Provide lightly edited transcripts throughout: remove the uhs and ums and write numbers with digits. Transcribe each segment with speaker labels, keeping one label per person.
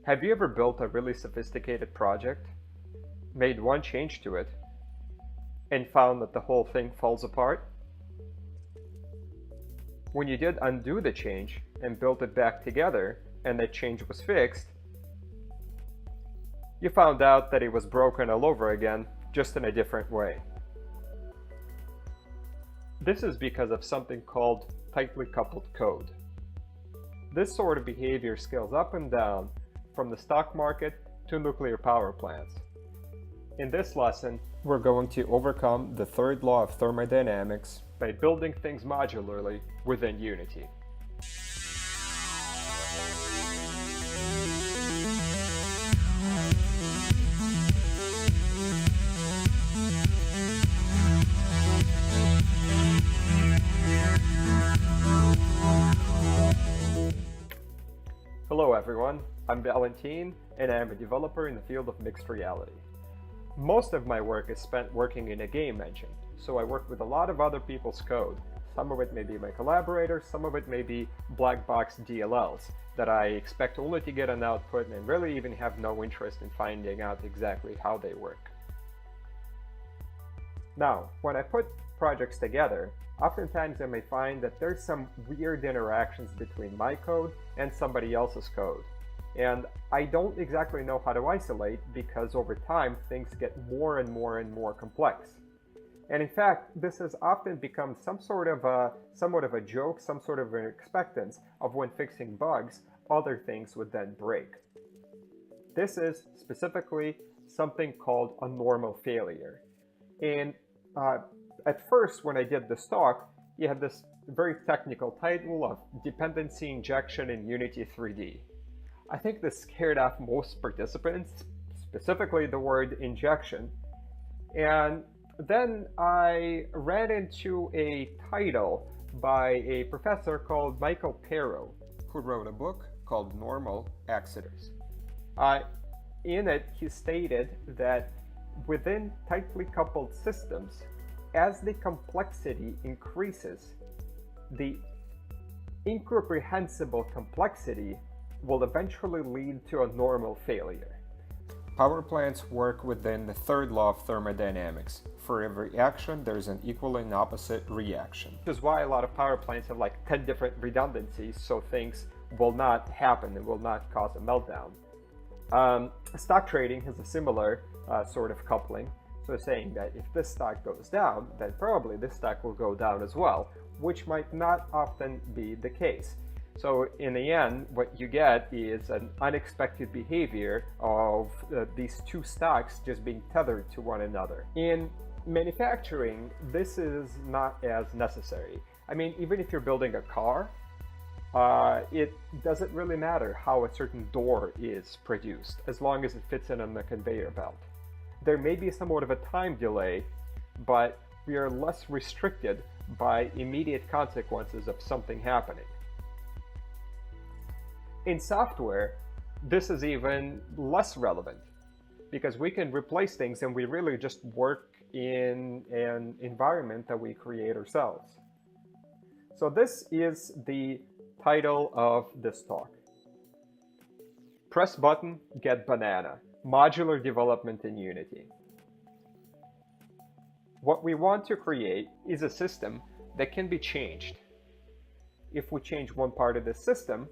Speaker 1: Have you ever built a really sophisticated project, made one change to it, and found that the whole thing falls apart? When you did undo the change and built it back together, and that change was fixed, you found out that it was broken all over again, just in a different way. This is because of something called tightly coupled code. This sort of behavior scales up and down from the stock market to nuclear power plants. In this lesson, we're going to overcome the third law of thermodynamics by building things modularly within Unity. Hello everyone, I'm Valentin, and I'm a developer in the field of mixed reality. Most of my work is spent working in a game engine, so I work with a lot of other people's code. Some of it may be my collaborators, some of it may be black box DLLs that I expect only to get an output and really even have no interest in finding out exactly how they work. Now, when I put projects together, oftentimes I may find that there's some weird interactions between my code and somebody else's code. And I don't exactly know how to isolate because over time things get more and more complex. And in fact, this has often become somewhat of a joke, some sort of an expectance of when fixing bugs, other things would then break. This is specifically something called a normal failure. And at first, when I did this talk, you had this very technical title of Dependency Injection in Unity 3D. I think this scared off most participants, specifically the word injection. And then I ran into a title by a professor called Michael Pero, who wrote a book called Normal Exodus. In it, he stated that within tightly coupled systems, as the complexity increases, the incomprehensible complexity will eventually lead to a normal failure. Power plants work within the third law of thermodynamics. For every action, there's an equal and opposite reaction. This is why a lot of power plants have like 10 different redundancies, so things will not happen and will not cause a meltdown. Stock trading has a similar sort of coupling. So saying that if this stock goes down, then probably this stock will go down as well, which might not often be the case. So in the end, what you get is an unexpected behavior of these two stocks just being tethered to one another. In manufacturing, this is not as necessary. I mean, even if you're building a car, it doesn't really matter how a certain door is produced, as long as it fits in on the conveyor belt. There may be somewhat of a time delay, but we are less restricted by immediate consequences of something happening. In software, this is even less relevant because we can replace things and we really just work in an environment that we create ourselves. So this is the title of this talk. Press button, get banana. Modular development in Unity. What we want to create is a system that can be changed. If we change one part of the system,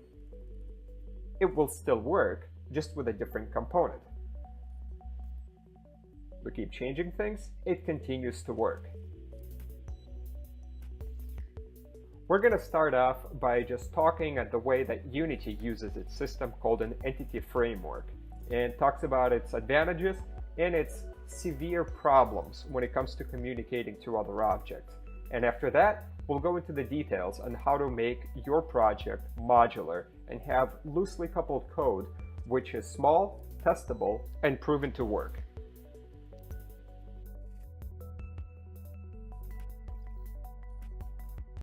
Speaker 1: it will still work, just with a different component. We keep changing things, it continues to work. We're going to start off by just talking at the way that Unity uses its system called an entity framework, and talks about its advantages and its severe problems when it comes to communicating to other objects. And after that, we'll go into the details on how to make your project modular and have loosely coupled code which is small, testable, and proven to work.